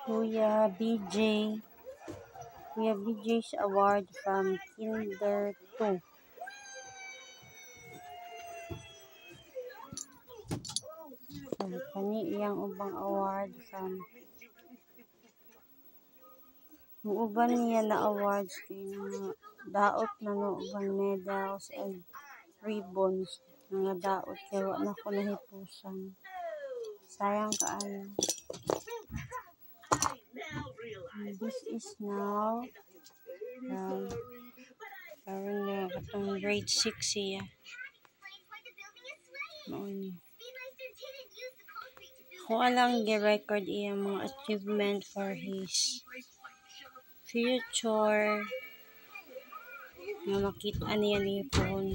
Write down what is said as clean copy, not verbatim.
Kuya BJ. Kuya BJ's award from Kinder 2. So, kani iyang ubang award from yung uban niya na awards kay mga daot na no ubang medals and ribbons nga daot kay wa na ko nahipusan. Sayang kaayo. This is now karon na katong grade 6 siya. Kung alang gi-record iyang mga achievement for his future nga makita niya ni phone.